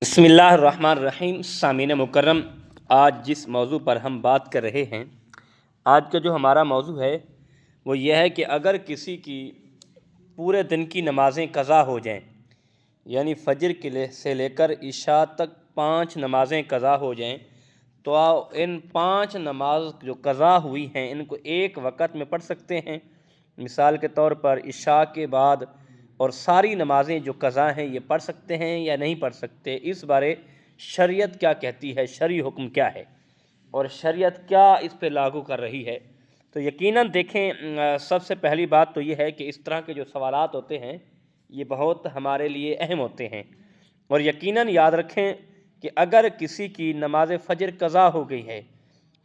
بسم اللہ الرحمن الرحیم۔ سامعین مکرم، آج جس موضوع پر ہم بات کر رہے ہیں، آج کا جو ہمارا موضوع ہے وہ یہ ہے کہ اگر کسی کی پورے دن کی نمازیں قضا ہو جائیں، یعنی فجر سے لے کر عشاء تک 5 نمازیں قضا ہو جائیں، تو ان 5 نماز جو قضا ہوئی ہیں ان کو ایک وقت میں پڑھ سکتے ہیں۔ مثال کے طور پر عشاء کے بعد اور ساری نمازیں جو قضا ہیں یہ پڑھ سکتے ہیں یا نہیں پڑھ سکتے، اس بارے شریعت کیا کہتی ہے، شرعی حکم کیا ہے اور شریعت کیا اس پہ لاگو کر رہی ہے۔ تو یقیناً دیکھیں، سب سے پہلی بات تو یہ ہے کہ اس طرح کے جو سوالات ہوتے ہیں یہ بہت ہمارے لیے اہم ہوتے ہیں، اور یقیناً یاد رکھیں کہ اگر کسی کی نماز فجر قضا ہو گئی ہے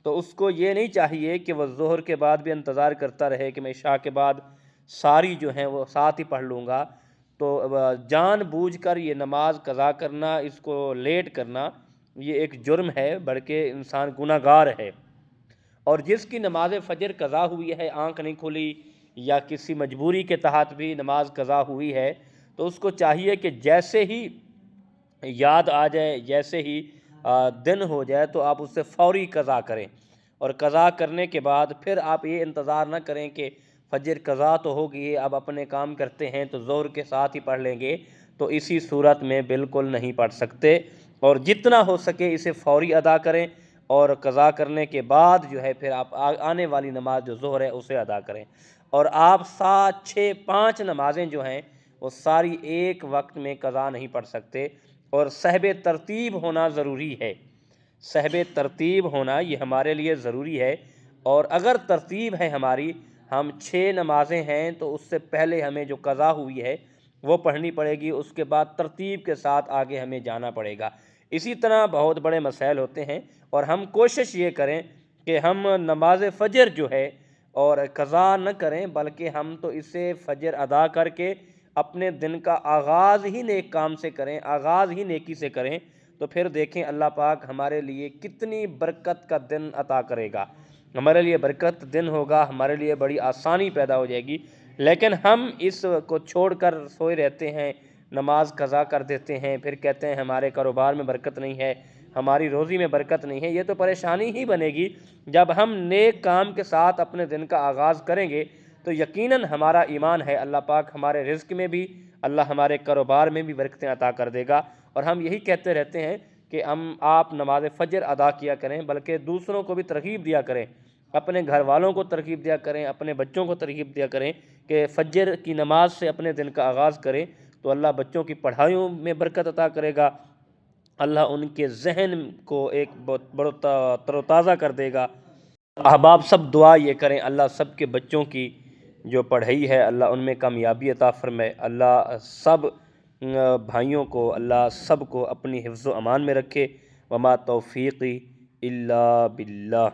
تو اس کو یہ نہیں چاہیے کہ وہ ظہر کے بعد بھی انتظار کرتا رہے کہ میں عشاء کے بعد ساری جو ہیں وہ ساتھ ہی پڑھ لوں گا۔ تو جان بوجھ کر یہ نماز قضا کرنا، اس کو لیٹ کرنا، یہ ایک جرم ہے، بلکہ انسان گناہ گار ہے۔ اور جس کی نماز فجر قضا ہوئی ہے، آنکھ نہیں کھلی یا کسی مجبوری کے تحت بھی نماز قضا ہوئی ہے، تو اس کو چاہیے کہ جیسے ہی یاد آ جائے، جیسے ہی دن ہو جائے تو آپ اس سے فوری قضا کریں، اور قضا کرنے کے بعد پھر آپ یہ انتظار نہ کریں کہ فجر قضا تو ہوگی، اب اپنے کام کرتے ہیں تو ظہر کے ساتھ ہی پڑھ لیں گے، تو اسی صورت میں بالکل نہیں پڑھ سکتے، اور جتنا ہو سکے اسے فوری ادا کریں، اور قضا کرنے کے بعد جو ہے پھر آپ آنے والی نماز جو ظہر ہے اسے ادا کریں۔ اور آپ 7، 6، 5 نمازیں جو ہیں وہ ساری ایک وقت میں قضا نہیں پڑھ سکتے، اور صحب ترتیب ہونا ضروری ہے۔ صحب ترتیب ہونا یہ ہمارے لیے ضروری ہے، اور اگر ترتیب ہے ہماری، ہم 6 نمازیں ہیں تو اس سے پہلے ہمیں جو قضا ہوئی ہے وہ پڑھنی پڑے گی، اس کے بعد ترتیب کے ساتھ آگے ہمیں جانا پڑے گا۔ اسی طرح بہت بڑے مسائل ہوتے ہیں، اور ہم کوشش یہ کریں کہ ہم نماز فجر جو ہے اور قضا نہ کریں، بلکہ ہم تو اسے فجر ادا کر کے اپنے دن کا آغاز ہی نیک کام سے کریں، آغاز ہی نیکی سے کریں، تو پھر دیکھیں اللہ پاک ہمارے لیے کتنی برکت کا دن عطا کرے گا، ہمارے لیے برکت دن ہوگا، ہمارے لیے بڑی آسانی پیدا ہو جائے گی۔ لیکن ہم اس کو چھوڑ کر سوئے رہتے ہیں، نماز قضا کر دیتے ہیں، پھر کہتے ہیں ہمارے کاروبار میں برکت نہیں ہے، ہماری روزی میں برکت نہیں ہے۔ یہ تو پریشانی ہی بنے گی۔ جب ہم نیک کام کے ساتھ اپنے دن کا آغاز کریں گے تو یقیناً ہمارا ایمان ہے اللہ پاک ہمارے رزق میں بھی، اللہ ہمارے کاروبار میں بھی برکتیں عطا کر دے گا۔ اور ہم یہی کہتے رہتے ہیں کہ آپ نماز فجر ادا کیا کریں، بلکہ دوسروں کو بھی ترغیب دیا کریں، اپنے گھر والوں کو ترغیب دیا کریں، اپنے بچوں کو ترغیب دیا کریں کہ فجر کی نماز سے اپنے دن کا آغاز کریں، تو اللہ بچوں کی پڑھائیوں میں برکت عطا کرے گا، اللہ ان کے ذہن کو ایک بہت تر و تازہ کر دے گا۔ احباب سب دعا یہ کریں اللہ سب کے بچوں کی جو پڑھائی ہے اللہ ان میں کامیابی عطا فرمائے، اللہ سب بھائیوں کو، اللہ سب کو اپنی حفظ و امان میں رکھے۔ وما توفیقی الا باللہ۔